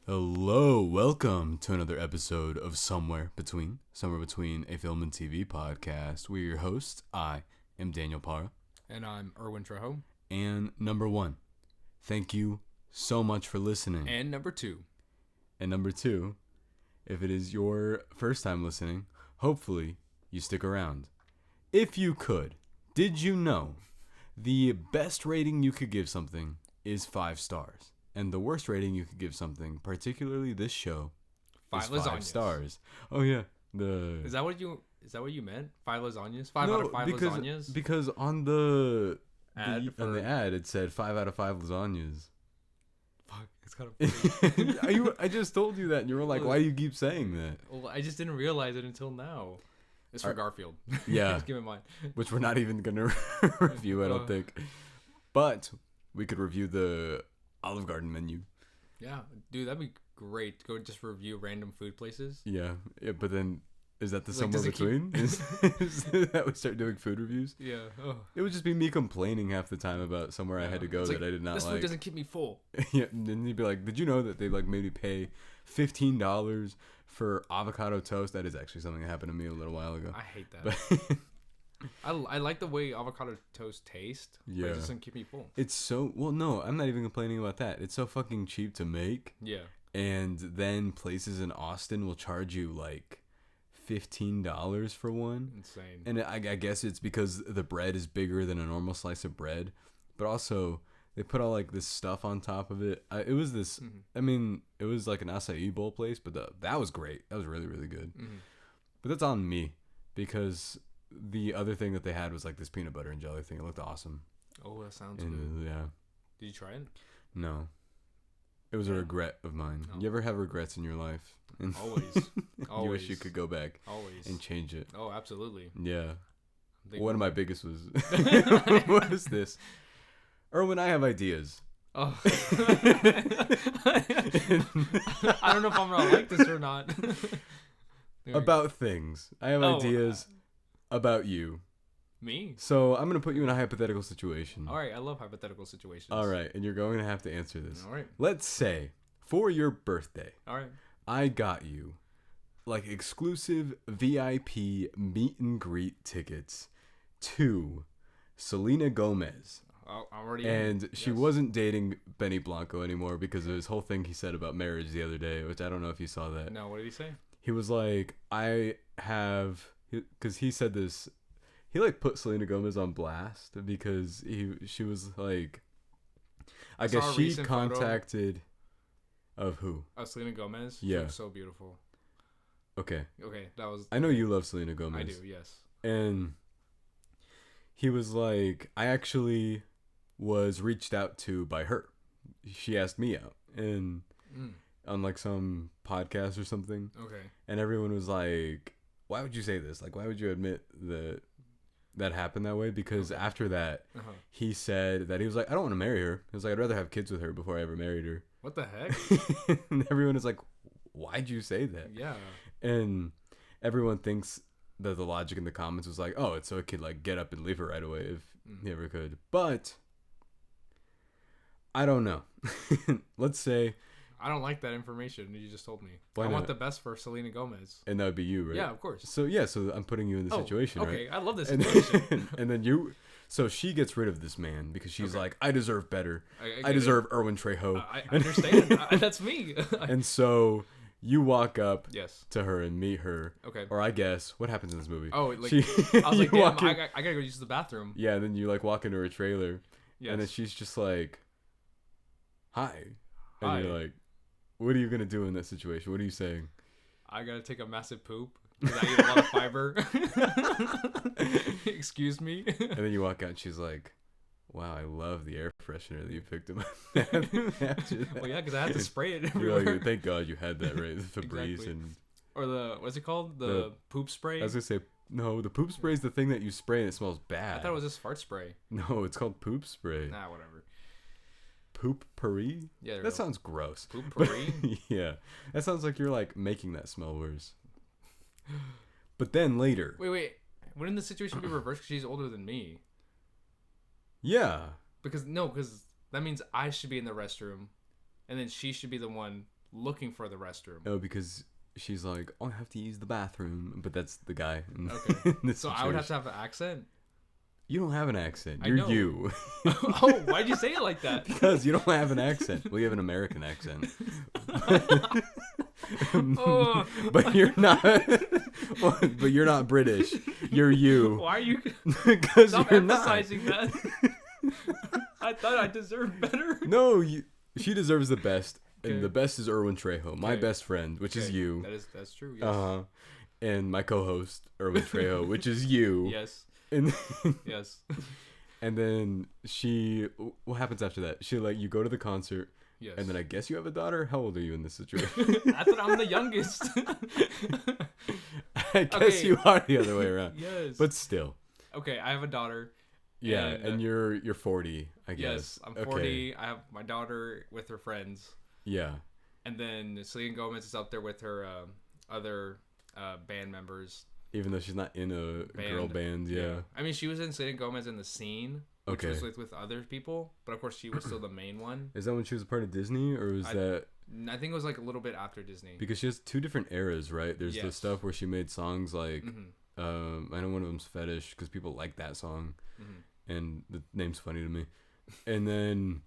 Hello, welcome to another episode of Somewhere Between a film and TV podcast. We're your hosts. I am Daniel Parra. And I'm Erwin Trejo. And number one, thank you so much for listening. And number two, if it is your first time listening, hopefully you stick around. If you could, did you know the best rating you could give something is 5 stars? And the worst rating you could give something, particularly this show, is 5 stars. Oh yeah, Is that what you meant? 5 lasagnas? 5 out of 5 lasagnas? Because on the ad it said 5 out of 5 lasagnas. Fuck, it's kind of funny. I just told you that, and you were like, "Why do you keep saying that?" Well, I just didn't realize it until now. It's for Garfield. Yeah, just keep in mind. Which we're not even gonna review, I don't think. But we could review the Olive Garden menu. Yeah, dude, that'd be great. Go just review random food places. Yeah, but then is that the somewhere between? Is that we start doing food reviews? Yeah. Oh. It would just be me complaining half the time about somewhere I had to go that I did not like. This food doesn't keep me full. Yeah, and then you'd be like, did you know that they made me pay $15 for avocado toast? That is actually something that happened to me a little while ago. I hate that. But I like the way avocado toast tastes, but it doesn't keep me full. It's so... Well, no, I'm not even complaining about that. It's so fucking cheap to make. Yeah. And then places in Austin will charge you, like, $15 for one. Insane. And I guess it's because the bread is bigger than a normal slice of bread. But also, they put all, like, this stuff on top of it. It was this... Mm-hmm. I mean, it was, like, an acai bowl place, but that was great. That was really, really good. Mm-hmm. But that's on me, because... The other thing that they had was like this peanut butter and jelly thing. It looked awesome. Oh, that sounds good. Yeah. Did you try it? No. It was a regret of mine. Oh. You ever have regrets in your life? Always. You wish you could go back. Always. And change it. Oh, absolutely. Yeah. One of my biggest was... What is this? Erwin, I have ideas. Oh. I don't know if I'm going to like this or not. About things. I have ideas about you. Me? So I'm going to put you in a hypothetical situation. All right. I love hypothetical situations. All right. And you're going to have to answer this. All right. Let's say for your birthday. All right. I got you like exclusive VIP meet and greet tickets to Selena Gomez. And she wasn't dating Benny Blanco anymore because of his whole thing he said about marriage the other day, which I don't know if you saw that. No, what did he say? He was like, because he said this, he like put Selena Gomez on blast because she was like, I guess she contacted of who? Selena Gomez. Yeah. She looks so beautiful. Okay, that was. I know you love Selena Gomez. I do, yes. And he was like, I actually was reached out to by her. She asked me out, and. On like some podcast or something. Okay. And everyone was like, why would you say this? Like, why would you admit that happened that way? Because after that, he said that he was like, I don't want to marry her. He was like, I'd rather have kids with her before I ever married her. What the heck? And everyone was like, why'd you say that? Yeah. And everyone thinks that the logic in the comments was like, oh, it's so it could like get up and leave her right away if he ever could. But I don't know. Let's say... I don't like that information you just told me. Why I not? Want the best for Selena Gomez. And that would be you, right? Yeah, of course. So I'm putting you in the situation, right? Okay, I love this situation. And then so she gets rid of this man because she's like, I deserve better. I deserve Erwin Trejo. I understand. That's me. And so you walk up yes. to her and meet her. Okay. Or I guess, what happens in this movie? Oh, like, I was like, damn, I gotta go use the bathroom. Yeah, and then you like walk into her trailer. Yes. And then she's just like, hi. And hi. you're like, what are you going to do in that situation? What are you saying? I got to take a massive poop because I eat a lot of fiber. Excuse me. And then you walk out and she's like, wow, I love the air freshener that you picked him up. Well, yeah, because I had to spray it everywhere. You're like, thank God you had that, right? The Febreze. Exactly. And or what's it called? The poop spray? I was going to say, no, the poop spray is the thing that you spray and it smells bad. I thought it was just fart spray. No, it's called poop spray. Nah, whatever. Poop pourri? Yeah, that sounds gross. Poop pourri? Yeah. That sounds like you're like making that smell worse. But then later. Wait. Wouldn't the situation be reversed because she's older than me? Yeah. Because that means I should be in the restroom, and then she should be the one looking for the restroom. Oh, because she's like, oh, I have to use the bathroom, but that's the guy. Okay. So I would have to have an accent? You don't have an accent. You're you. Oh, why'd you say it like that? Because you don't have an accent. Well, you have an American accent. But you're not. But you're not British. You're you. Why are you? Because Stop you're emphasizing that. I thought I deserved better. No, she deserves the best. Okay. And the best is Erwin Trejo, my best friend, which is you. That's true. Yes. And my co-host Erwin Trejo, which is you. Yes. And yes. And then what happens after that? She you go to the concert. Yes. And then I guess you have a daughter. How old are you in this situation? I thought I'm the youngest. I guess you are the other way around. Yes. But still. Okay, I have a daughter. Yeah, and you're 40, I guess. Yes, I'm 40. Okay. I have my daughter with her friends. Yeah. And then Selena Gomez is up there with her other band members. Even though she's not in a girl band, yeah. I mean, she was in Selena Gomez in The Scene, which was with other people, but of course she was still the main one. Is that when she was a part of Disney, or was that... I think it was like a little bit after Disney. Because she has two different eras, right? There's the stuff where she made songs like... I know one of them's Fetish, because people like that song, and the name's funny to me. And then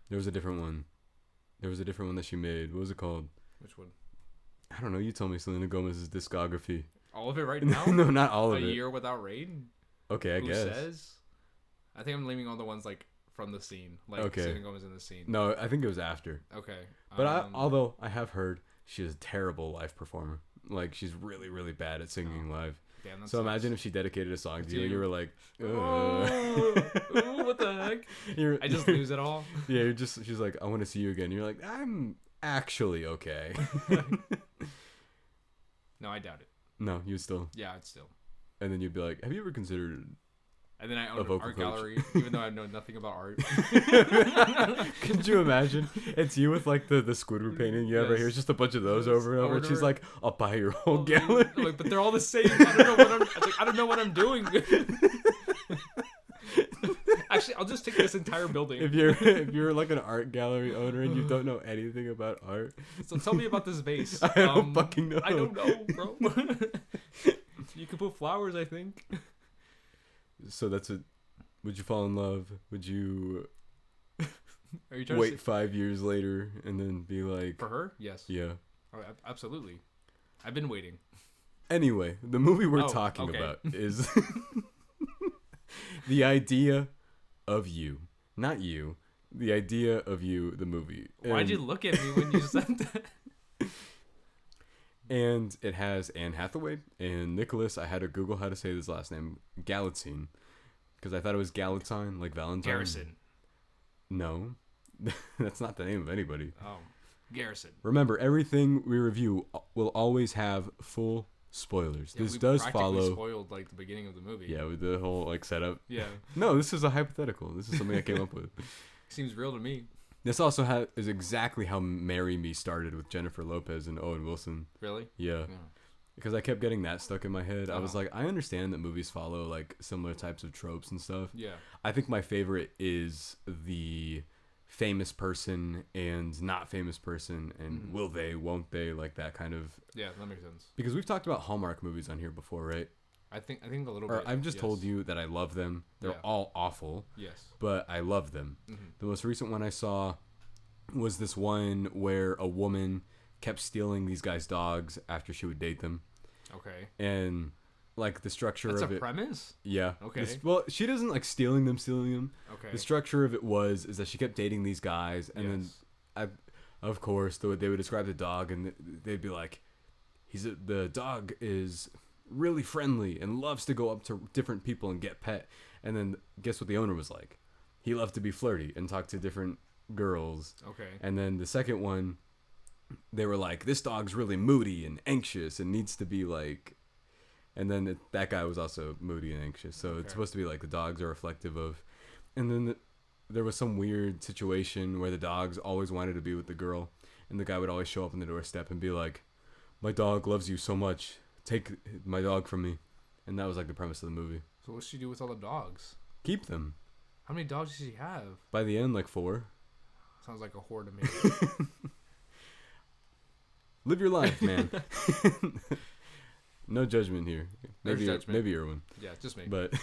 there was a different one. There was a different one that she made. What was it called? Which one? I don't know. You told me Selena Gomez's discography. All of it right now? No, not all of it. A Year Without Rain? Okay, I guess. Who Says? I think I'm leaving all the ones like from The Scene. Like Selena Gomez in The Scene. No, I think it was after. Okay. But although I have heard she is a terrible live performer. Like, she's really, really bad at singing live. Damn, so imagine if she dedicated a song to you and you were like, ooh, what the heck? I just lose it all. Yeah, she's like, I want to see you again. You're like, I'm actually okay. No, I doubt it. No, you still. Yeah, I'd still. And then you'd be like, have you ever considered... And then I own an art gallery, even though I know nothing about art. Could you imagine? It's you with like the Squidward painting you have right here. It's just a bunch of those over and over. And she's like, I'll buy your whole gallery. Like, but they're all the same. I don't know what I'm doing. Actually, I'll just take this entire building. If you're like an art gallery owner and you don't know anything about art, so tell me about this vase. I don't fucking know. I don't know, bro. You could put flowers, I think. So that's it. Would you fall in love? Would you Are you trying wait to say... 5 years later and then be like... For her? Yes. Yeah. Oh, absolutely. I've been waiting. Anyway, the movie we're talking about is the idea of you. Not you. The idea of you, the movie. Why'd you look at me when you said that? And it has Anne Hathaway and Nicholas. I had to Google how to say his last name. Galitzine. Because I thought it was Galitzine, like Valentine. Garrison. No. That's not the name of anybody. Oh. Garrison. Remember, everything we review will always have full spoilers. Yeah, this does follow... spoiled, like, the beginning of the movie. Yeah, with the whole, like, setup. Yeah. No, this is a hypothetical. This is something I came up with. Seems real to me. This also is exactly how Marry Me started with Jennifer Lopez and Owen Wilson. Really? Yeah. Because I kept getting that stuck in my head. I was like, I understand that movies follow like similar types of tropes and stuff. Yeah. I think my favorite is the famous person and not famous person and will they, won't they, like that kind of... Yeah, that makes sense. Because we've talked about Hallmark movies on here before, right? I think a little bit. I've just told you that I love them. They're all awful. Yes. But I love them. The most recent one I saw was this one where a woman kept stealing these guys' dogs after she would date them. Okay. And like the structure That's of it. That's a premise? Yeah. Okay. Well, she doesn't like stealing them. Okay. The structure of it is that she kept dating these guys, and then of course they would describe the dog, and they'd be like, the dog is really friendly and loves to go up to different people and get pet. And then guess what the owner was like? He loved to be flirty and talk to different girls. Okay. And then the second one, they were like, this dog's really moody and anxious and needs to be like... And then that guy was also moody and anxious. So it's supposed to be like the dogs are reflective of... And then there was some weird situation where the dogs always wanted to be with the girl. And the guy would always show up on the doorstep and be like, my dog loves you so much. Take my dog from me. And that was like the premise of the movie. So what's she do with all the dogs? Keep them. How many dogs does she have? By the end, like 4. Sounds like a whore to me. Live your life, man. No judgment here. Maybe Erwin. Yeah, just me. But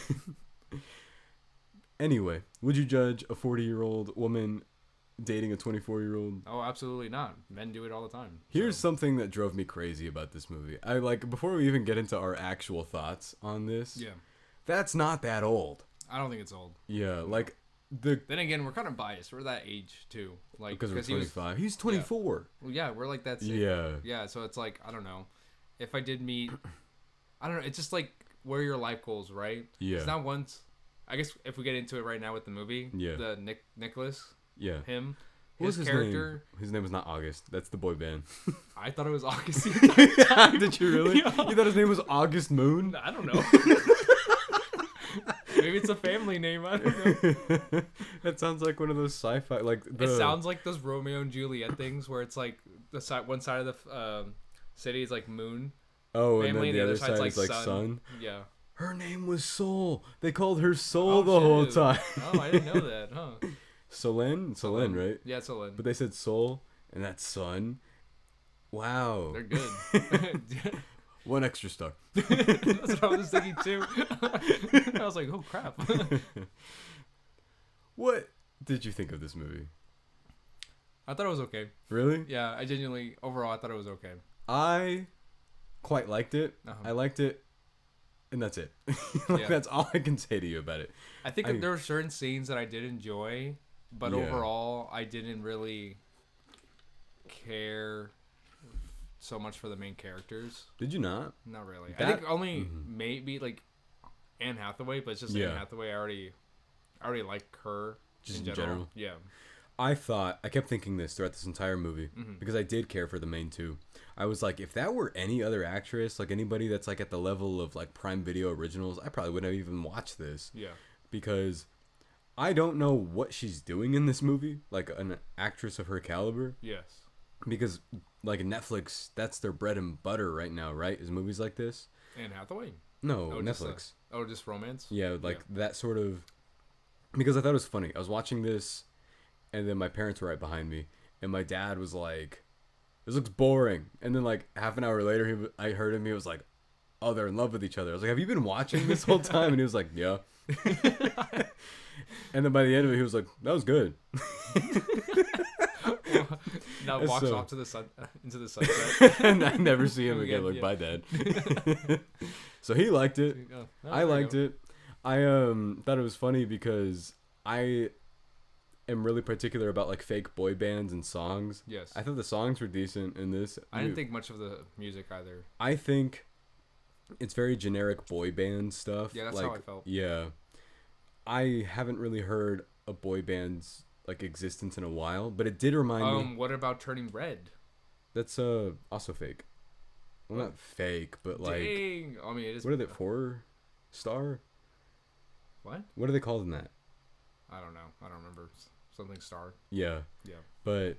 anyway, would you judge a 40-year-old woman dating a 24-year-old? Oh, absolutely not. Men do it all the time. Here's something that drove me crazy about this movie. I like before we even get into our actual thoughts on this. Yeah. That's not that old. I don't think it's old. Yeah, like Then again, we're kind of biased. We're that age too. Like because we're 25. He's 24. Yeah. Well, yeah, we're like that. Same. Yeah. Yeah, so it's like I don't know. If I did meet, I don't know. It's just like where your life goals, right? Yeah. It's not once. I guess if we get into it right now with the movie, yeah. The Nicholas. Yeah. Him. His character. Name? His name was not August. That's the boy band. I thought it was August. Did you really? Yeah. You thought his name was August Moon? I don't know. Maybe it's a family name. I don't know. That sounds like one of those sci-fi. It sounds like those Romeo and Juliet things where it's like one side of the city is like moon. Oh, family, and then the other side is like sun. Yeah. Her name was Soul. They called her Soul the whole time. Oh, I didn't know that, huh? Solène, right? Yeah, Solène. But they said Soul, and that's sun. Wow. They're good. 1 extra star. That's what I was thinking too. I was like, oh crap. What did you think of this movie? I thought it was okay. Really? Yeah, I genuinely, overall, I thought it was okay. I quite liked it. Uh-huh. I liked it, and that's it. Yeah. That's all I can say to you about it. I think there were certain scenes that I did enjoy, but overall, I didn't really care so much for the main characters. Did you not? Not really. I think only maybe like Anne Hathaway, but it's just Anne Hathaway. I already like her just in general. Yeah. I kept thinking this throughout this entire movie because I did care for the main two. I was like, if that were any other actress, like anybody that's like at the level of like Prime Video originals, I probably wouldn't have even watched this. Yeah. Because I don't know what she's doing in this movie, like an actress of her caliber. Yes. Because like Netflix, that's their bread and butter right now, right? Is movies like this? Anne Hathaway? No, Netflix. Just romance? Yeah, like that sort of. Because I thought it was funny. I was watching this, and then my parents were right behind me, and my dad was like, "This looks boring." And then like half an hour later, I heard him. He was like, "Oh, they're in love with each other." I was like, "Have you been watching this whole time?" And he was like, "Yeah." And then by the end of it, he was like, "That was good." Now walks off to the sun into the sunset, and I never see him again. Like, bye, Dad. So he liked it. I liked it. I thought it was funny because I am really particular about like fake boy bands and songs. Yes. I thought the songs were decent in this. I didn't think much of the music either. I think it's very generic boy band stuff. Yeah, that's how I felt. Yeah. I haven't really heard a boy band's like existence in a while, but it did remind me. What about Turning Red? That's also fake. Well, not fake, but like. Dang. I mean, it is. What are they? 4-star? What? What are they called in that? I don't know. I don't remember. Something star. Yeah. Yeah. But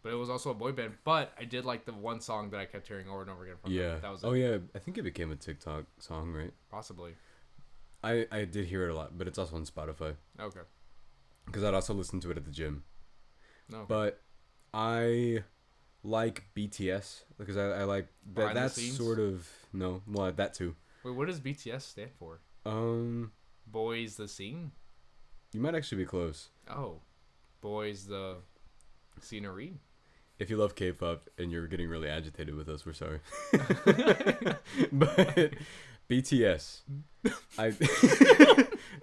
it was also a boy band. But I did like the one song that I kept hearing over and over again from them. That was it. Yeah. I think it became a TikTok song, right? Possibly. I did hear it a lot, but it's also on Spotify. Okay. Because I'd also listen to it at the gym. Okay. But I like BTS because I like that. That's sort of that too. Wait, what does BTS stand for? Boys the Scene? You might actually be close. Oh. Boys the Scenery? If you love K-pop and you're getting really agitated with us, we're sorry. But BTS.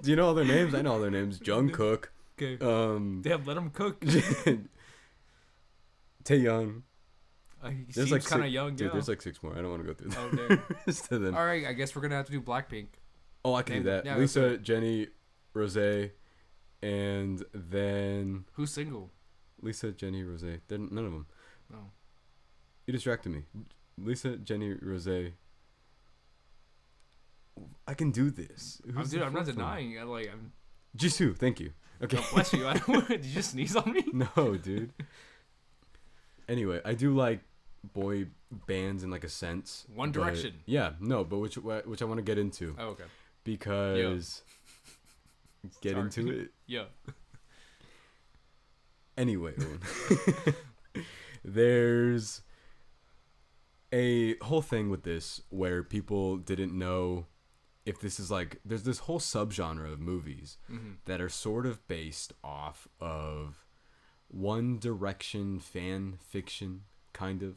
Do you know all their names? I know all their names. Jungkook. Okay. Damn, let him cook. Taeyoung. He seems kind of young, dude. There's like 6 more. I don't want to go through them. All right, I guess we're gonna have to do Blackpink. Oh, I can do that. Yeah, Lisa, Jennie, Rosé, and then who's single? Lisa, Jennie, Rosé. None of them. No. You distracted me. Lisa, Jennie, Rosé. I can do this. I'm not denying. I'm. Jisoo, thank you. Okay. God bless you. Did you just sneeze on me? No, dude. Anyway, I do like boy bands in like a sense. One Direction. Yeah, no, but which I want to get into. Oh, okay. Because get Sorry. into it. Yeah. Anyway, there's a whole thing with this where people didn't know if this is like, there's this whole subgenre of movies that are sort of based off of One Direction fan fiction, kind of.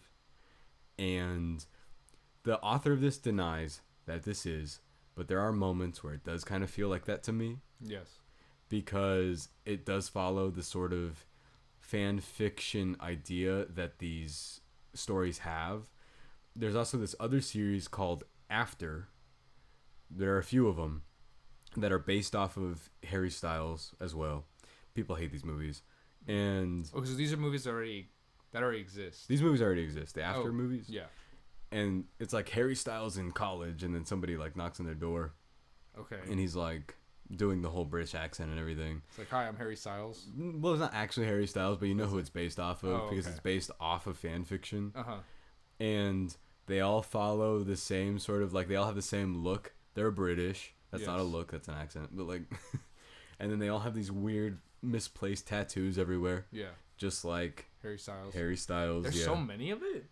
And the author of this denies that this is, but there are moments where it does kind of feel like that to me. Yes. Because it does follow the sort of fan fiction idea that these stories have. There's also this other series called After. There are a few of them that are based off of Harry Styles as well. People hate these movies. And so these are movies that already exist. These movies already exist. The After movies. Yeah. And it's like Harry Styles in college, and then somebody like knocks on their door. Okay. And he's like doing the whole British accent and everything. It's like, hi, I'm Harry Styles. Well, it's not actually Harry Styles, but you know who it's based off of because it's based off of fan fiction. And they all follow the same sort of, like, they all have the same look. They're British. That's not a look, that's an accent. But like, and then they all have these weird misplaced tattoos everywhere. Yeah. Just like Harry Styles. There's so many of it.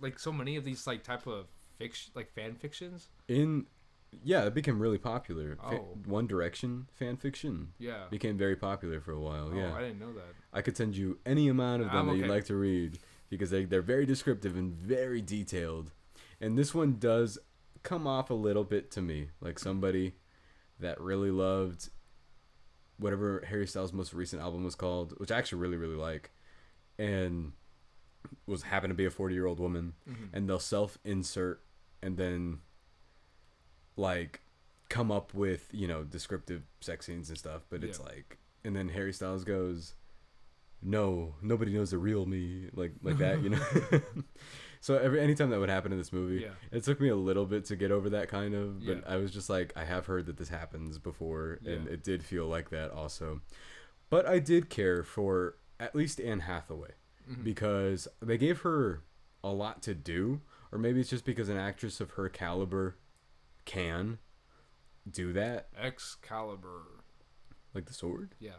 Like so many of these like type of fiction, like fan fictions. It became really popular. Oh. One Direction fan fiction. Yeah. Became very popular for a while. Oh, yeah. I didn't know that. I could send you any amount of them that you'd like to read because they're very descriptive and very detailed. And this one does come off a little bit to me like somebody that really loved whatever Harry Styles' most recent album was called, which I actually really, really like, and was happened to be a 40-year-old woman, and they'll self-insert and then like come up with, you know, descriptive sex scenes and stuff, but it's like, and then Harry Styles goes, no, nobody knows the real me, like that, you know. So anytime that would happen in this movie, it took me a little bit to get over that kind of, but I was just like, I have heard that this happens before, and it did feel like that also. But I did care for at least Anne Hathaway, because they gave her a lot to do, or maybe it's just because an actress of her caliber can do that. Excalibur. Like the sword? Yeah.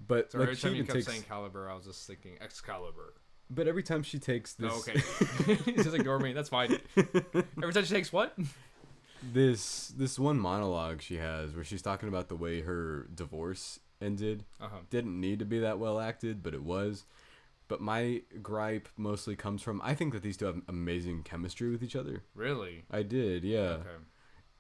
But so like, every time you kept saying caliber, I was just thinking Excalibur. But every time she takes this... Oh, okay. Just ignore me. That's fine. Every time she takes what? This one monologue she has where she's talking about the way her divorce ended. Didn't need to be that well acted, but it was. But my gripe mostly comes from... I think that these two have amazing chemistry with each other. Really? I did, yeah. Okay.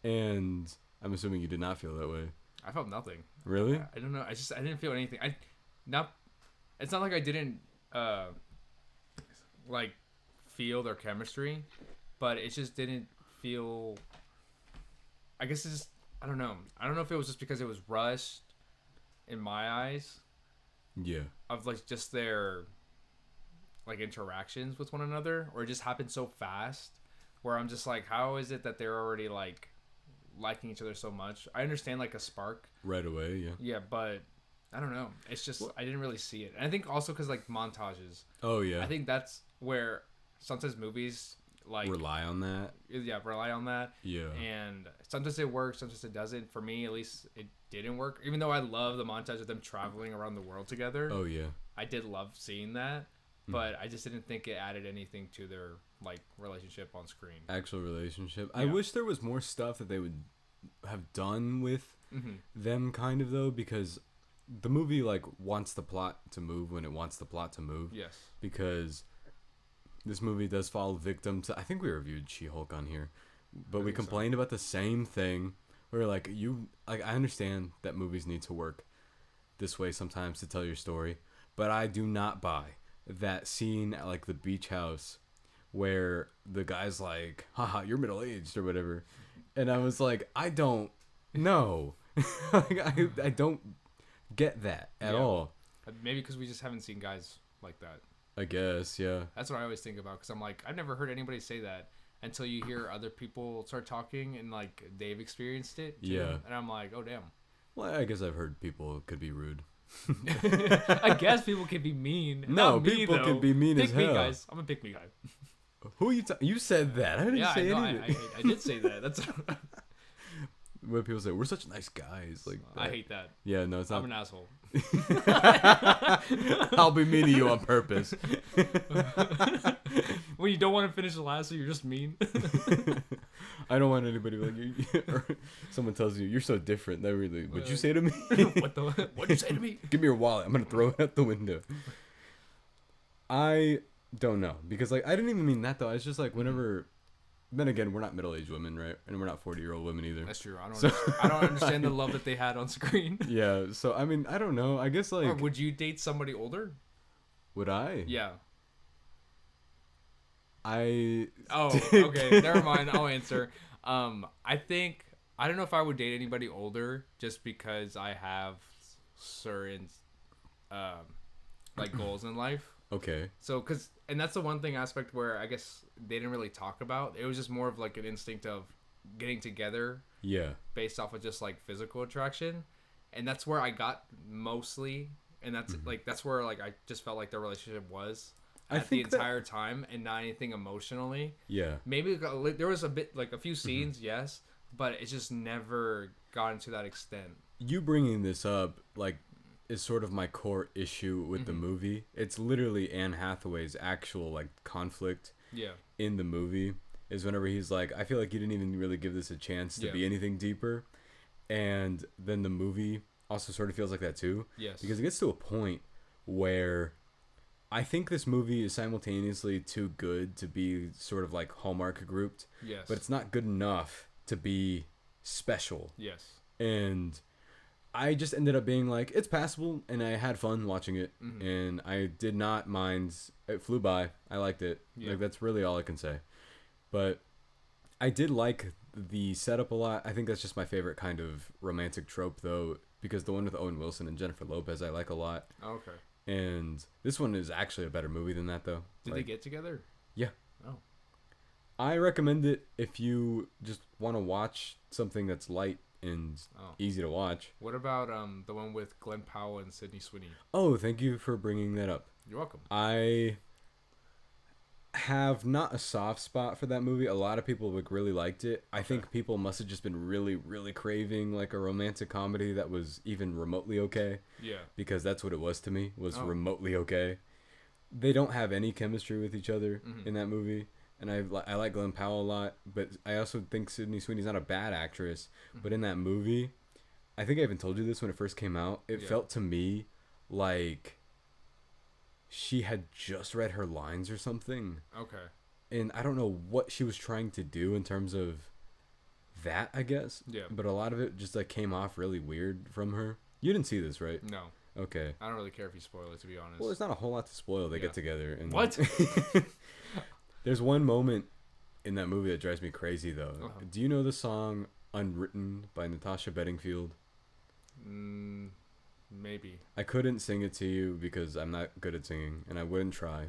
And I'm assuming you did not feel that way. I felt nothing. Really? I don't know. I didn't feel anything. It's not like I didn't... like feel their chemistry, but it just didn't feel, I guess it's just, I don't know if it was just because it was rushed in my eyes of like just their like interactions with one another, or it just happened so fast where I'm just like, how is it that they're already like liking each other so much? I understand like a spark right away, but I don't know. It's just, I didn't really see it. And I think also because, like, montages. Oh, yeah. I think that's where sometimes movies, like... Rely on that. Yeah, rely on that. Yeah. And sometimes it works, sometimes it doesn't. For me, at least, it didn't work. Even though I love the montage of them traveling around the world together. Oh, yeah. I did love seeing that. But I just didn't think it added anything to their, like, relationship on screen. Actual relationship. Yeah. I wish there was more stuff that they would have done with them, kind of, though, because... The movie, like, wants the plot to move when it wants the plot to move. Yes. Because this movie does fall victim to... I think we reviewed She-Hulk on here. But we complained about the same thing. Where, like, I understand that movies need to work this way sometimes to tell your story. But I do not buy that scene at, like, the beach house where the guy's like, haha, you're middle-aged or whatever. And I was like, I don't know. Like, I don't... get that at all. Maybe because we just haven't seen guys like that. I guess, yeah. That's what I always think about, because I'm like, I've never heard anybody say that until you hear other people start talking and like they've experienced it too. And I'm like, oh damn. Well, I guess I've heard people could be rude. I guess people can be mean. No, Not me, people though. can be mean pick as me, hell. guys. I'm a pick me guy. Who you? You said that. I didn't say anything. I did say that. That's. When people say we're such nice guys, like that. I hate that. Yeah, no, it's not. I'm an asshole. I'll be mean to you on purpose. When you don't want to finish the last, so you're just mean. I don't want anybody like you. Or someone tells you you're so different. That really. What'd you say to me? What'd you say to me? Give me your wallet. I'm gonna throw it out the window. I don't know because like I didn't even mean that though. It's just like whenever. Then again, we're not middle-aged women, right? And we're not 40-year-old women either. That's true. I don't understand the love that they had on screen. Yeah. So I mean, I don't know. I guess like. Or would you date somebody older? Would I? Yeah. Oh, okay. Never mind. I'll answer. I think I don't know if I would date anybody older just because I have certain like goals in life. Okay. So and that's the one thing aspect where I guess they didn't really talk about. It was just more of like an instinct of getting together. Yeah. Based off of just like physical attraction, and that's where I got mostly, and that's like that's where like I just felt like their relationship was. At the entire time and not anything emotionally. Yeah. Maybe there was a bit like a few scenes, yes, but it just never got into that extent. You bringing this up like is sort of my core issue with the movie. It's literally Anne Hathaway's actual like conflict in the movie is whenever he's like, I feel like you didn't even really give this a chance to be anything deeper. And then the movie also sort of feels like that too. Yes. Because it gets to a point where I think this movie is simultaneously too good to be sort of like Hallmark grouped. Yes. But it's not good enough to be special. Yes. And I just ended up being like, it's passable, and I had fun watching it, and I did not mind. It flew by. I liked it. Yeah. Like that's really all I can say. But I did like the setup a lot. I think that's just my favorite kind of romantic trope, though, because the one with Owen Wilson and Jennifer Lopez I like a lot. Okay. And this one is actually a better movie than that, though. Did they get together? Yeah. Oh. I recommend it if you just want to watch something that's light and easy to watch. What about the one with Glenn Powell and Sydney Sweeney? Oh, thank you for bringing that up. You're welcome. I have not a soft spot for that movie. A lot of people like really liked it. I think people must have just been really, really craving like a romantic comedy that was even remotely okay. Yeah. Because that's what it was to me, was remotely okay. They don't have any chemistry with each other in that movie. And I like Glenn Powell a lot, but I also think Sydney Sweeney's not a bad actress. But in that movie, I think I even told you this when it first came out, it felt to me like she had just read her lines or something. Okay. And I don't know what she was trying to do in terms of that, I guess. Yeah. But a lot of it just like came off really weird from her. You didn't see this, right? No. Okay. I don't really care if you spoil it, to be honest. Well, there's not a whole lot to spoil. They get together. And what? There's one moment in that movie that drives me crazy, though. Uh-huh. Do you know the song Unwritten by Natasha Bedingfield? Maybe. I couldn't sing it to you because I'm not good at singing, and I wouldn't try.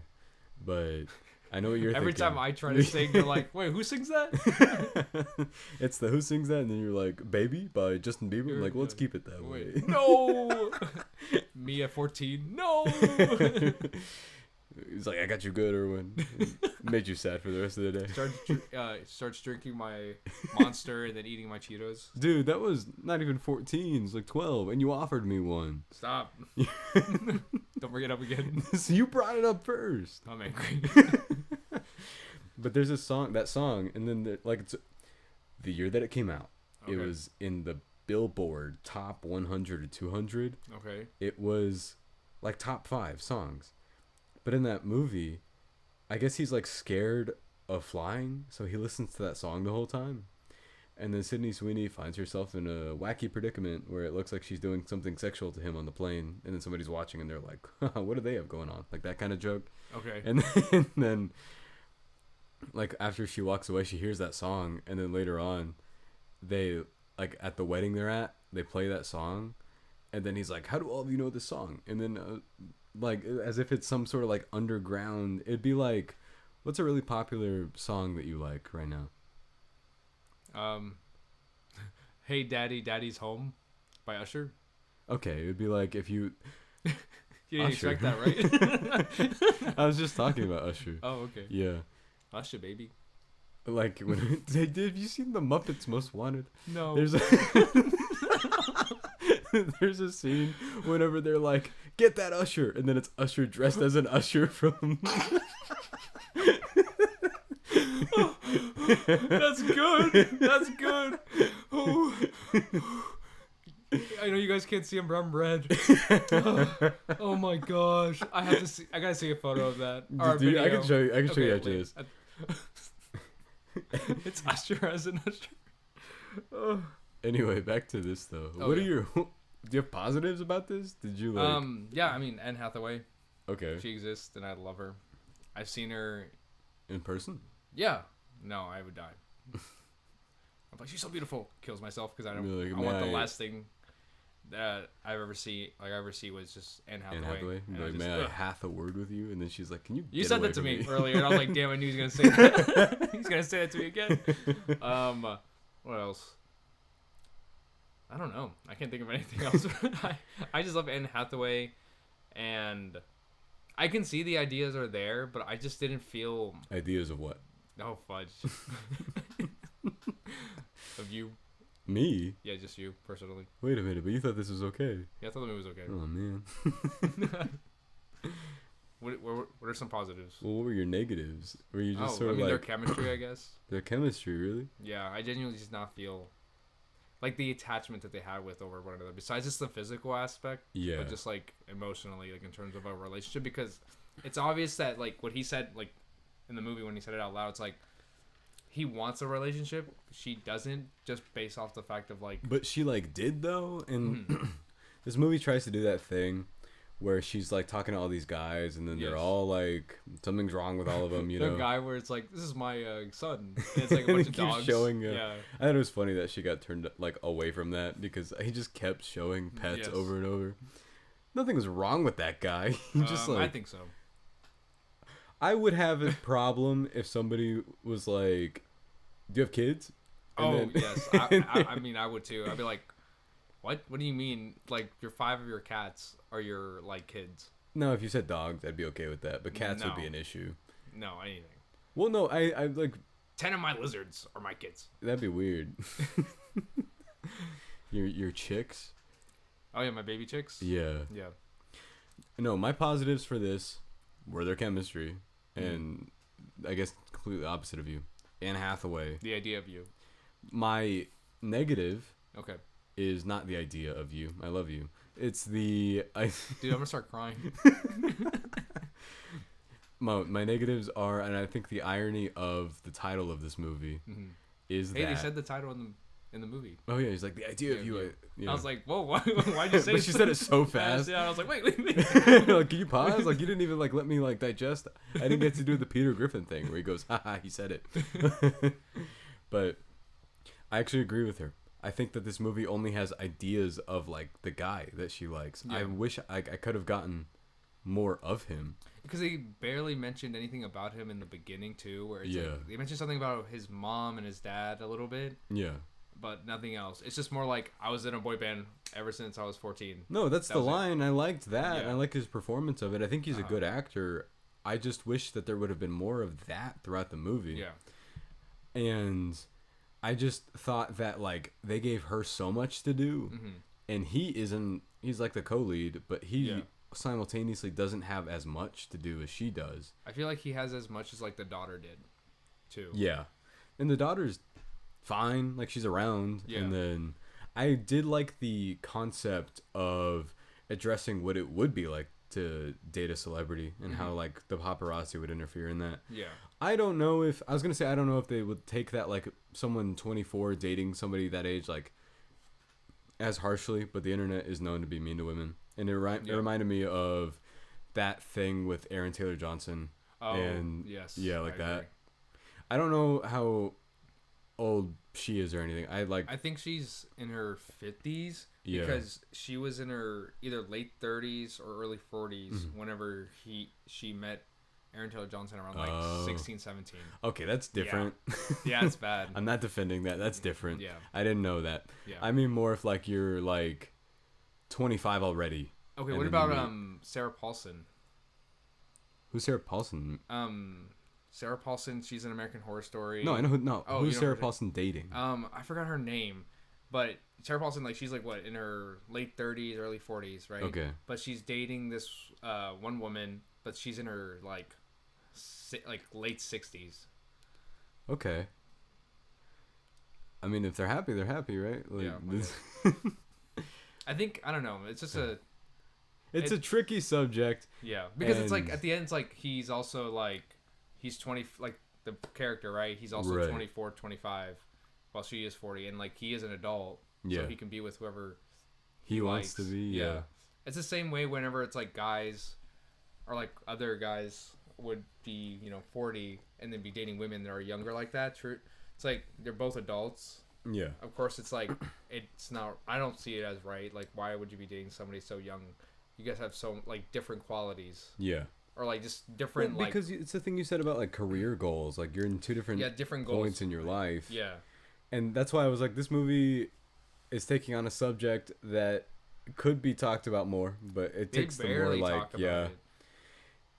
But I know what you're Every thinking. time I try to sing, you're like, wait, who sings that? It's the Who Sings That? And then you're like, Baby by Justin Bieber? I'm like, well, let's keep it that way. No! Me at 14. No! He's like, I got you good, Erwin. Made you sad for the rest of the day. Starts drinking my Monster and then eating my Cheetos. Dude, that was not even 14. It's like 12, and you offered me one. Stop. Don't bring it up again. So you brought it up first. I'm angry. But there's that song, and then it's the year that it came out. Okay. It was in the Billboard top 100 or 200. Okay. It was like top 5 songs. But in that movie, I guess he's like scared of flying, so he listens to that song the whole time. And then Sydney Sweeney finds herself in a wacky predicament where it looks like she's doing something sexual to him on the plane, and then somebody's watching and they're like, what do they have going on? Like that kind of joke. Okay. And then like after she walks away, she hears that song, and then later on, they like at the wedding they're at, they play that song, and then he's like, how do all of you know this song? And then like as if it's some sort of like underground, it'd be like, what's a really popular song that you like right now? Hey Daddy, Daddy's Home by Usher. Okay, it would be like if you. You didn't Usher. expect that, right? I was just talking about Usher. Oh, okay. Yeah. Usher, baby. Like when have you seen the Muppets Most Wanted? No. There's a there's a scene whenever they're like, "Get that Usher," and then it's Usher dressed as an usher from. That's good. That's good. Oh. I know you guys can't see him, but I'm red. Oh my gosh! I have to see. I gotta see a photo of that. Or Dude, I video. can show you. I can show you after wait. this. It's Usher as an Usher. Anyway, back to this though. Oh, What are yeah. your? Do you have positives about this? Did you like? Yeah. I mean, Anne Hathaway. Okay. She exists, and I love her. I've seen her. In person? Yeah. No, I would die. I'm like, she's so beautiful. Kills myself because I don't. You're like, I want the "May I-" last thing that I ever see was just Anne Hathaway. Anne Hathaway. And You're like, just, may I ugh. hath a word with you? And then she's like, "Can you?" You get said away that to from me earlier, and I was like, damn, I knew he was gonna say that. He's gonna say that to me again. What else? I don't know. I can't think of anything else. I just love Anne Hathaway, and I can see the ideas are there, but I just didn't feel. Ideas of what? Oh fudge. Of you. Me? Yeah, just you personally. Wait a minute, but you thought this was okay. Yeah, I thought the movie was okay. Oh man. What are some positives? Well, what were your negatives? Were you just sort of their like chemistry, I guess. their chemistry, really? Yeah, I genuinely just not feel like the attachment that they had with over one another. Besides just the physical aspect, Yeah. but just like emotionally, like in terms of a relationship, because it's obvious that like what he said, like in the movie when he said it out loud, it's like he wants a relationship, she doesn't, just based off the fact of like. But she like did though, and this movie tries to do that thing where she's like talking to all these guys, and then they're Yes. all like, something's wrong with all of them, you The know. guy where it's like, this is my son. And it's like a And bunch he of keeps dogs. showing, yeah. I thought it was funny that she got turned like away from that because he just kept showing pets Yes. over and over. Nothing was wrong with that guy. He just like I think so. I would have a problem if somebody was like, "Do you have kids?" And Yes. I mean, I would too. I'd be like, what? What do you mean? Like, your 5 of your cats are your, like, kids? No, if you said dogs, I'd be okay with that. But cats would be No. an issue. No, anything. Well, no, I like 10 of my lizards are my kids. that'd be weird. Your chicks? Oh, yeah, my baby chicks? Yeah. Yeah. No, my positives for this were their chemistry, and I guess completely opposite of you, Anne Hathaway. The idea of you. My negative Okay. is not the idea of you. I love you. It's the Dude, I'm gonna start crying. my negatives are, and I think the irony of the title of this movie is Hey, that. they said the title in the movie. Oh yeah, he's like the idea of you. I was like, whoa, why'd you say But she said it so fast. Yeah, I was like, wait. Like, can you pause? Like, you didn't even like let me like digest. I didn't get to do the Peter Griffin thing where he goes, haha, he said it. But I actually agree with her. I think that this movie only has ideas of like the guy that she likes. Yeah. I wish I could have gotten more of him. Because they barely mentioned anything about him in the beginning too, where it's like, they mentioned something about his mom and his dad a little bit, Yeah. but nothing else. It's just more like, I was in a boy band ever since I was 14. No, that's That the was it. line. I liked that. Yeah. I like his performance of it. I think he's a good actor. I just wish that there would have been more of that throughout the movie. Yeah. And I just thought that like they gave her so much to do, and he's like the co-lead, but he simultaneously doesn't have as much to do as she does. I feel like he has as much as like the daughter did, too. Yeah, and the daughter's fine, like she's around. Yeah. And then I did like the concept of addressing what it would be like to date a celebrity and how like the paparazzi would interfere in that. Yeah. I don't know if they would take that like someone 24 dating somebody that age like as harshly, but the internet is known to be mean to women, and it reminded me of that thing with Aaron Taylor Johnson. Oh, and yes. yeah, like I that. agree. I don't know how old she is or anything. I think she's in her 50s because she was in her either late 30s or early 40s whenever she met Aaron Taylor Johnson around like 16, 17. Okay, that's different. Yeah, it's bad. I'm not defending that. That's different. Yeah. I didn't know that. Yeah. I mean more if like you're like 25 already. Okay, and what then about you meet- Sarah Paulson? Who's Sarah Paulson? Sarah Paulson, she's an American Horror Story. No, I know who. No, Oh, who's you know Sarah her- Paulson dating? I forgot her name, but Sarah Paulson, like, she's like what, in her late 30s, early 40s, right? Okay. But she's dating this one woman, but she's in her like late 60s. Okay. I mean, if they're happy, right? Like, Yeah, this- I think, I don't know. It's just it's a tricky subject. yeah, because it's like And- at the end, it's like he's also like he's 20, like the character, right? He's also Right. 24, 25, while she is 40, and like he is an adult, Yeah. so he can be with whoever He wants likes. to be. Yeah. It's the same way whenever it's like guys or like other guys would be, 40 and then be dating women that are younger like that. True. It's like they're both adults. Yeah. Of course, it's like it's not. I don't see it as right. Like, why would you be dating somebody so young? You guys have so like different qualities, Yeah. or like just different Well, because it's the thing you said about like career goals. Like you're in two different different goals points in your life. Yeah, And that's why I was like, this movie is taking on a subject that could be talked about more, but it they takes the more barely like, talk about yeah,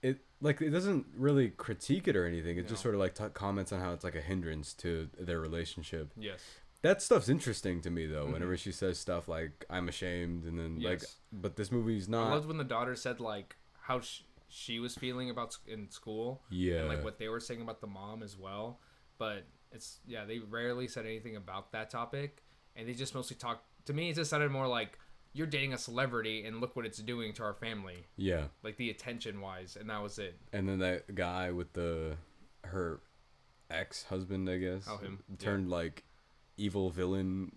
it. it doesn't really critique it or anything. It just No. sort of like comments on how it's like a hindrance to their relationship. Yes. That stuff's interesting to me though. Mhm. Whenever she says stuff like "I'm ashamed," and then like, Yes. but this movie's I not. loved when the daughter said like how she was feeling about in school. Yeah. And like what they were saying about the mom as well. But they rarely said anything about that topic, and they just mostly talked. To me, it just sounded more like you're dating a celebrity, and look what it's doing to our family, Yeah. like the attention wise, and that was it. And then that guy with her ex-husband, I guess, Oh, him. turned like evil villain.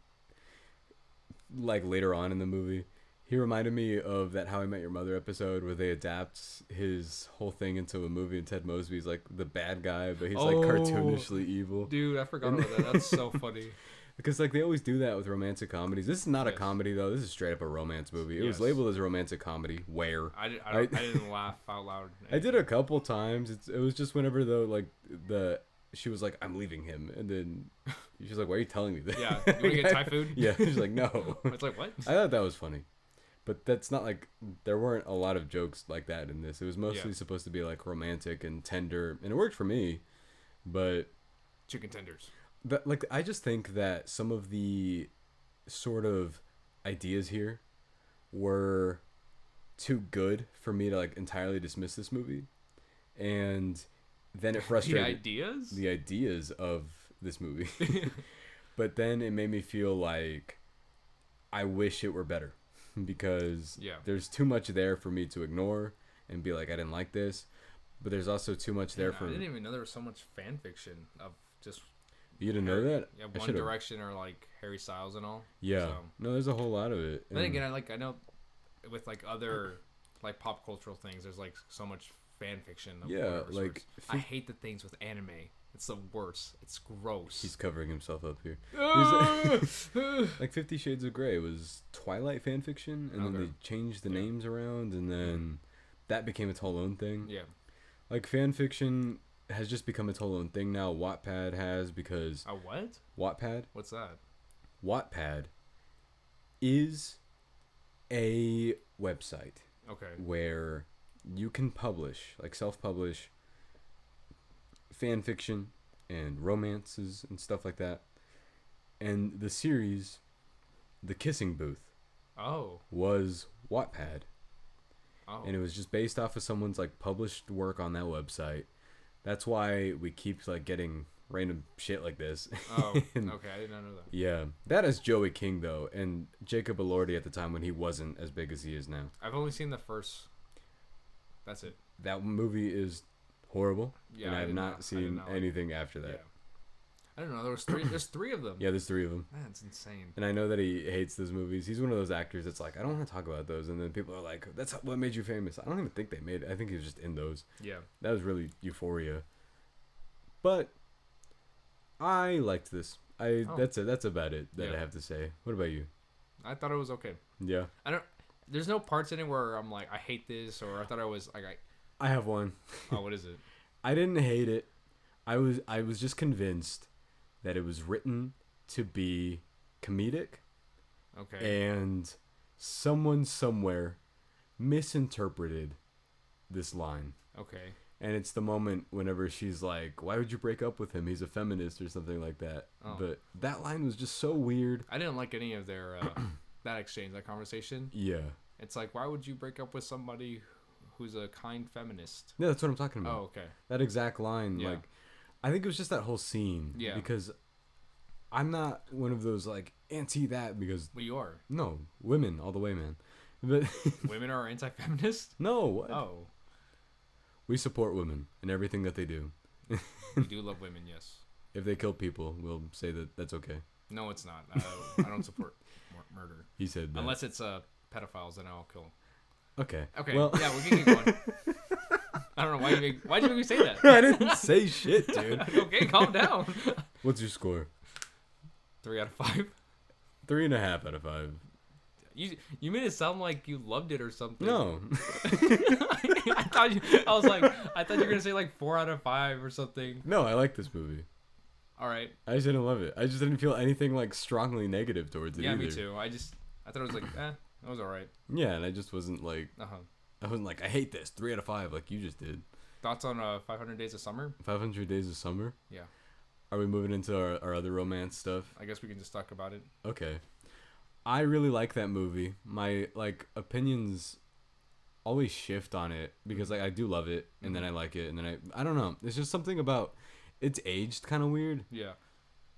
Like later on in the movie, he reminded me of that How I Met Your Mother episode where they adapt his whole thing into a movie, and Ted Mosby's like the bad guy, but he's like Oh. cartoonishly evil. Dude, I forgot about that. That's so funny. Because like they always do that with romantic comedies. This is not a Yes. comedy though. This is straight up a romance movie. It was Yes. labeled as a romantic comedy. Where I didn't laugh out loud. I did a couple times. It was just whenever though like she was like, I'm leaving him, and then she's like, why are you telling me this? Yeah, you want to get Thai food? Yeah, she's like, no. It's like, what? I thought that was funny, but that's not like there weren't a lot of jokes like that in this. It was mostly Yeah. supposed to be like romantic and tender, and it worked for me. But Chicken tenders. like I just think that some of the sort of ideas here were too good for me to like entirely dismiss this movie, and then it frustrated The ideas of this movie. But then it made me feel like I wish it were better because Yeah. there's too much there for me to ignore and be like, I didn't like this, but there's also too much there I for didn't even know there was so much fan fiction of just you to know that. yeah, I One should've- Direction or like Harry Styles and all. Yeah, So, no, there's a whole lot of it. then And- again, I know with like other like pop cultural things, there's like so much fan fiction. Of Yeah, whatever like, sorts. I hate the things with anime. It's the worst. It's gross. he's covering himself up here. Ah! Like 50 Shades of Grey was Twilight fan fiction, and then Okay. they changed the Yeah. names around, and then that became its whole own thing. Yeah. Like fan fiction has just become its whole own thing now. Wattpad has, because A what? Wattpad What's that? Wattpad is a website Okay. where you can publish, like self-publish fan fiction and romances and stuff like that. And the series The Kissing Booth Oh. was Wattpad, Oh. and it was just based off of someone's like published work on that website. That's why we keep like getting random shit like this. Oh. And- Okay. I did not know that. Yeah, that is Joey King though, and Jacob Elordi at the time when he wasn't as big as he is now. I've only seen the first. That's it. That movie is horrible, Yeah, and I I have did not not- I did seen not like anything after Yeah. that. I don't know. There was three. There's three of them. Yeah, there's 3 of them, That's insane. and I know that he hates those movies. He's one of those actors that's like, I don't want to talk about those, and then people are like, that's what made you famous. I don't even think they made it. I think he was just in those. Yeah. That was really Euphoria, but I liked this. Oh. That's about it that Yeah. I have to say. What about you? I thought it was okay. Yeah, There's no parts in it where I'm like, I hate this, or I thought I was like, I have one. oh, what is it? I didn't hate it. I was just convinced that it was written to be comedic Okay. and someone somewhere misinterpreted this line. Okay. And it's the moment whenever she's like, why would you break up with him? He's a feminist or something like that. Oh. But that line was just so weird. I didn't like any of their that exchange, that conversation. Yeah. It's like, why would you break up with somebody who's a kind feminist? Yeah, that's what I'm talking about. Oh, okay. That exact line. Yeah. Like, I think it was just that whole scene. Yeah. Because I'm not one of those, like, anti that because... Well, you are. No. Women all the way, man. But women are anti-feminist? No. What? Oh. We support women in everything that they do. We do love women, yes. If they kill people, we'll say that that's okay. No, it's not. I don't support murder. He said that. Unless it's pedophiles, then I'll kill them. Okay. Okay. Well, yeah, we can keep going. I don't know why'd you make me say that. I didn't say shit, dude. Okay, calm down. What's your score? 3 out of 5. 3.5 out of 5. You made it sound like you loved it or something. No. I thought you were gonna say like 4 out of 5 or something. No, I like this movie. All right. I just didn't love it. I just didn't feel anything like strongly negative towards it. Yeah, either. Me too. I thought it was like, that was all right. Yeah, and I just wasn't like, I wasn't like, I hate this. 3 out of 5, like you just did. Thoughts on 500 Days of Summer? 500 Days of Summer? Yeah. Are we moving into our other romance stuff? I guess we can just talk about it. Okay. I really like that movie. My opinions always shift on it because I do love it and then I like it and then I don't know. It's just something about it's aged kind of weird. Yeah.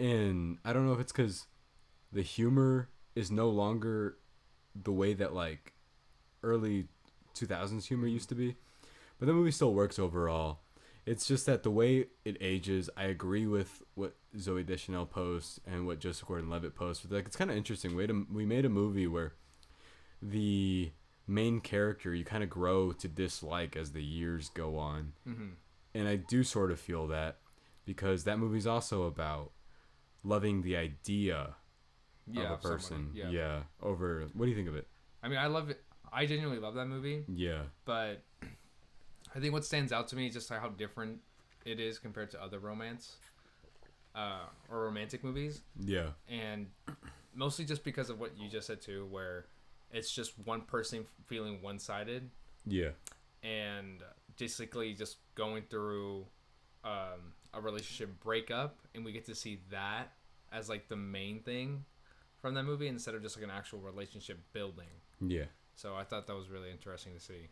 And I don't know if it's cuz the humor is no longer the way that like early 2000s humor used to be. But the movie still works overall. It's just that the way it ages, I agree with what Zooey Deschanel posts and what Joseph Gordon-Levitt posts. Like, it's kind of interesting. We made a movie where the main character you kind of grow to dislike as the years go on. Mm-hmm. And I do sort of feel that because that movie's also about loving the idea of a person. Yeah. Over, what do you think of it? I mean, I love it. I genuinely love that movie. Yeah. But I think what stands out to me is just how different it is compared to other romance or romantic movies. Yeah. And mostly just because of what you just said too, where it's just one person feeling one-sided. Yeah. And basically just going through a relationship breakup, and we get to see that as like the main thing from that movie instead of just like an actual relationship building. Yeah. So I thought that was really interesting to see.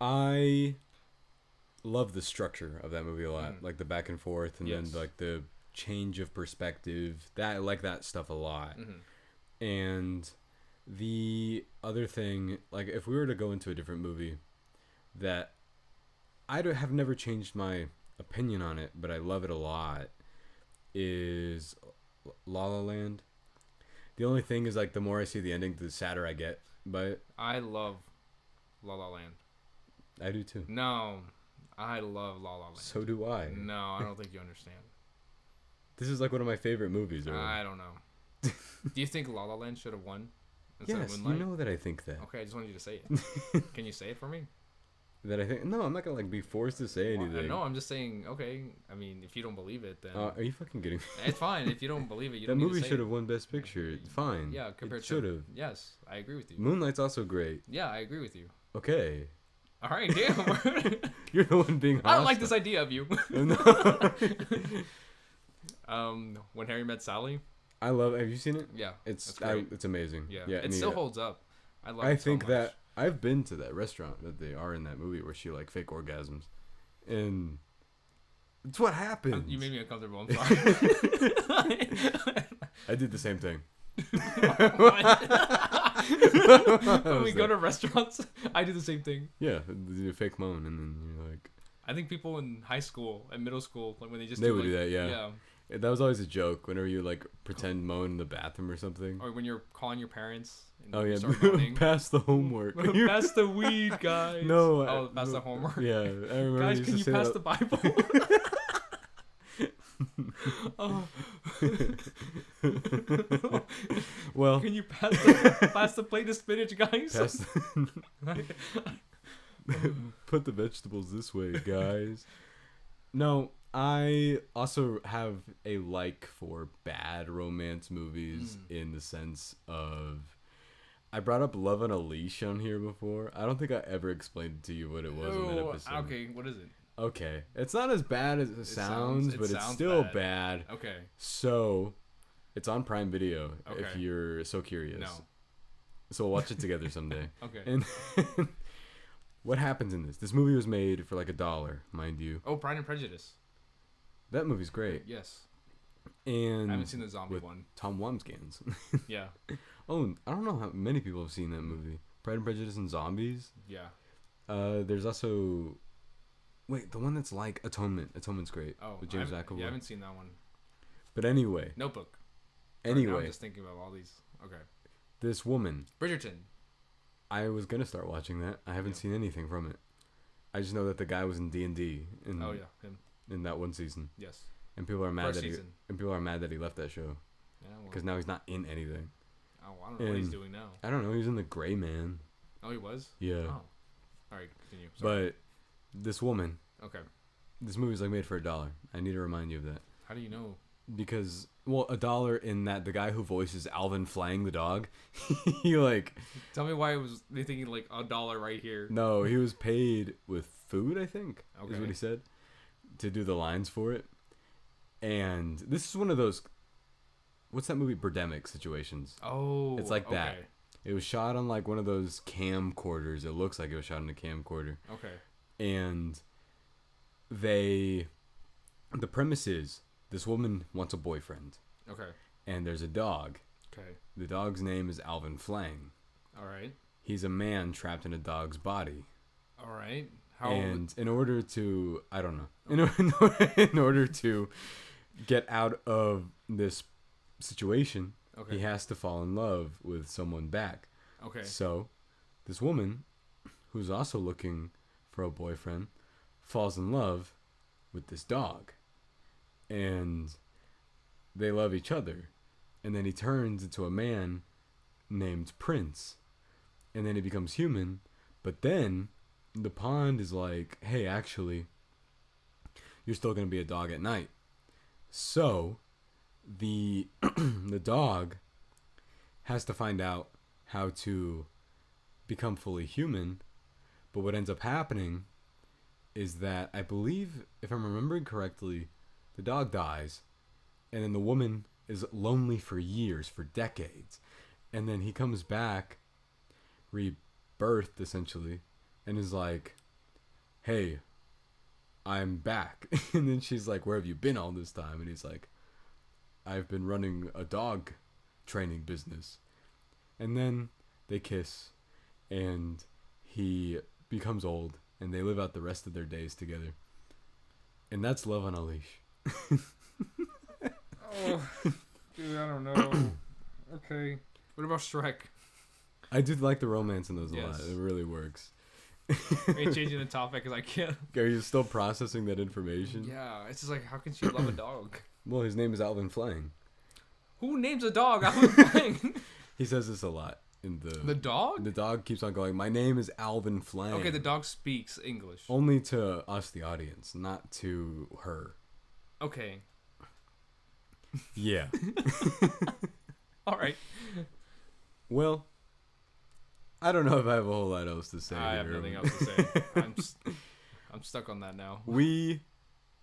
I love the structure of that movie a lot, like the back and forth, and then like the change of perspective. That I like that stuff a lot. Mm-hmm. And the other thing, like if we were to go into a different movie, that I have never changed my opinion on it, but I love it a lot, is La La Land. The only thing is like the more I see the ending, the sadder I get by it. I love La La Land. I do too. No, I love La La Land. So do I. No, I don't think you understand. This is like one of my favorite movies. I don't know. Do you think La La Land should have won instead yes, of Moonlight? You know that I think that. Okay, I just wanted you to say it. Can you say it for me? That I think... No, I'm not going to like be forced to say anything. No, I'm just saying, okay. I mean, if you don't believe it, then... are you fucking kidding me? It's fine. If you don't believe it, you that don't need to movie say should have won Best Picture. It's fine. Yeah, compared to... should have. Yes, I agree with you. Moonlight's also great. Yeah, I agree with you. Okay. All right, damn. You're the one being hostile. I don't like this idea of you. No. When Harry Met Sally. I love. Have you seen it? Yeah, it's amazing. Yeah, it still holds up. I love. I think so that I've been to that restaurant that they are in that movie where she like fake orgasms, and it's what happens. You made me uncomfortable. I'm sorry. I did the same thing. When we go to restaurants, I do the same thing. Yeah, you fake moan, and then you're like. I think people in high school and middle school, like when they would do that. Yeah. That was always a joke whenever you like pretend moan in the bathroom or something. Or when you're calling your parents. And oh yeah, pass the homework. Pass the weed, guys. No. Pass the homework. Yeah, I remember. Guys, can you pass the Bible? Well, can you pass the plate of spinach, guys? Put the vegetables this way, guys. No, I also have a like for bad romance movies in the sense of I brought up Love on a Leash on here before. I don't think I ever explained to you what it was in that episode. Okay, what is it? Okay, it's not as bad as it sounds, but it's still bad. Okay. So, it's on Prime Video Okay. if you're so curious. No. So we'll watch it together someday. Okay. And what happens in this? This movie was made for like $1, mind you. Oh, Pride and Prejudice. That movie's great. Yes. And I haven't seen the zombie with one. Tom Wamsgans. Yeah. Oh, I don't know how many people have seen that movie. Pride and Prejudice and Zombies. Yeah. There's also, wait, the one that's like Atonement. Atonement's great. Oh, with James McAvoy. Yeah, I haven't seen that one. But anyway. Notebook. Anyway. Now I'm just thinking about all these. Okay. This woman. Bridgerton. I was gonna start watching that. I haven't seen anything from it. I just know that the guy was in D&D. Oh yeah, him. In that one season. Yes. And people are mad First that season. people are mad that he left that show. Yeah. Because now he's not in anything. Oh, I don't know what he's doing now. I don't know. He was in The Gray Man. Oh, he was. Yeah. Oh. All right, continue. Sorry. But this woman. Okay. This movie's like made for $1. I need to remind you of that. How do you know? Because, well, $1 in that the guy who voices Alvin Flang the dog, he like. Tell me why it was they thinking like $1 right here. No, he was paid with food, I think. Okay. Is what he said. To do the lines for it. And this is one of those. What's that movie? Birdemic situations. Oh. It's like okay. that. It was shot on like one of those camcorders. It looks like it was shot on a camcorder. Okay. And the premise is this woman wants a boyfriend. Okay. And there's a dog. Okay. The dog's name is Alvin Flang. All right. He's a man trapped in a dog's body. All right. How? And in order to, I don't know, in order to get out of this situation, he has to fall in love with someone back. Okay. So, this woman, who's also looking for a boyfriend, falls in love with this dog. And they love each other. And then he turns into a man named Prince. And then he becomes human. But then the pond is like, hey, actually, you're still going to be a dog at night. So the the dog has to find out how to become fully human. But what ends up happening is that I believe, if I'm remembering correctly, the dog dies, and then the woman is lonely for years, for decades. And then he comes back, rebirthed essentially, and is like, hey, I'm back. And then she's like, where have you been all this time? And he's like, I've been running a dog training business. And then they kiss, and he becomes old, and they live out the rest of their days together. And that's Love on a Leash. Oh, dude, I don't know. Okay. What about Shrek? I do like the romance in those a Yes. lot. It really works. Are you changing the topic because I can't? Are you still processing that information? Yeah, it's just like, how can she love a dog? Well, his name is Alvin Flang. Who names a dog Alvin Flang? He says this a lot in The dog? The dog keeps on going, my name is Alvin Flang. Okay, the dog speaks English. Only to us, the audience, not to her. Okay. Yeah. All right. Well, I don't know if I have a whole lot else to say. I have nothing else to say. I'm stuck on that now. We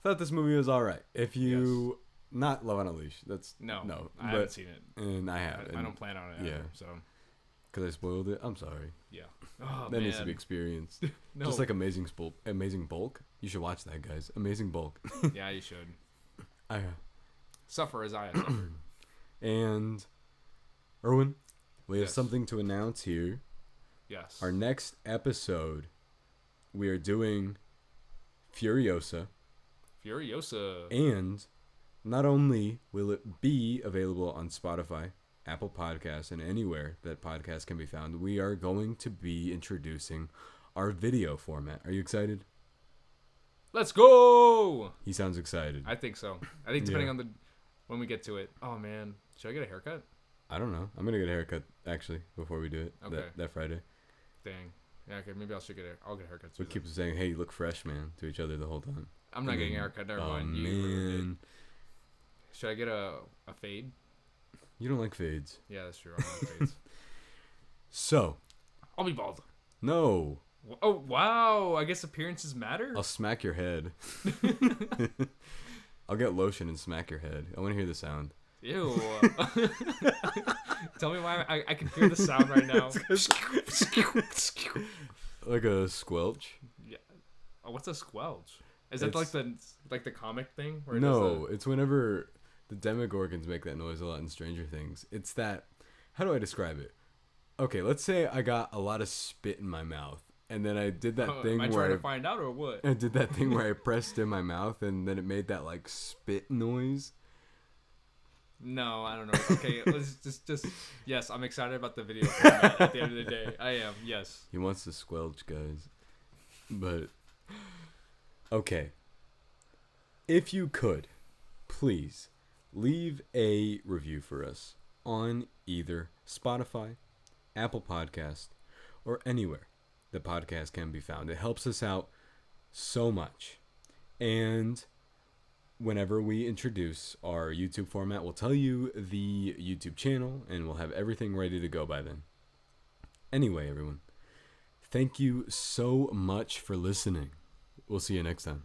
thought this movie was all right. If you not Love on a Leash, that's no. I but, haven't seen it, and I have. I don't plan on it. Yeah. Either, so. Because I spoiled it. I'm sorry. Yeah. Oh, that needs to be experienced. No. Just like Amazing Bulk. You should watch that, guys. Amazing Bulk. Yeah, you should. I Suffer as I have suffered. And Erwin, we have Yes. something to announce here. Yes. Our next episode, we are doing Furiosa. Furiosa. And not only will it be available on Spotify, Apple Podcasts, and anywhere that podcasts can be found, we are going to be introducing our video format. Are you excited? Let's go! He sounds excited. I think so. I think depending on when we get to it. Oh, man. Should I get a haircut? I don't know. I'm going to get a haircut, actually, before we do it. Okay. That Friday. Dang. Yeah, okay. Maybe I'll get a haircut. We keep saying, hey, you look fresh, man, to each other the whole time. I'm not getting a haircut. Never mind. Man. Should I get a fade? You don't like fades. Yeah, that's true. I don't like fades. So. I'll be bald. No. Oh, wow. I guess appearances matter? I'll smack your head. I'll get lotion and smack your head. I want to hear the sound. Ew. Tell me why I can hear the sound right now. Like a squelch? Yeah. Oh, what's a squelch? Is that like the comic thing? Where no, it's whenever the Demogorgons make that noise a lot in Stranger Things. It's that... How do I describe it? Okay, let's say I got a lot of spit in my mouth. And then I did that thing am I where trying to find out or what? I did that thing where I pressed in my mouth and then it made that like spit noise. No, I don't know. Okay, let's just yes, I'm excited about the video format at the end of the day. I am, yes. He wants to squelch, guys. But okay. If you could, please leave a review for us on either Spotify, Apple Podcast, or anywhere the podcast can be found. It helps us out so much. And whenever we introduce our YouTube format, we'll tell you the YouTube channel and we'll have everything ready to go by then. Anyway, everyone, thank you so much for listening. We'll see you next time.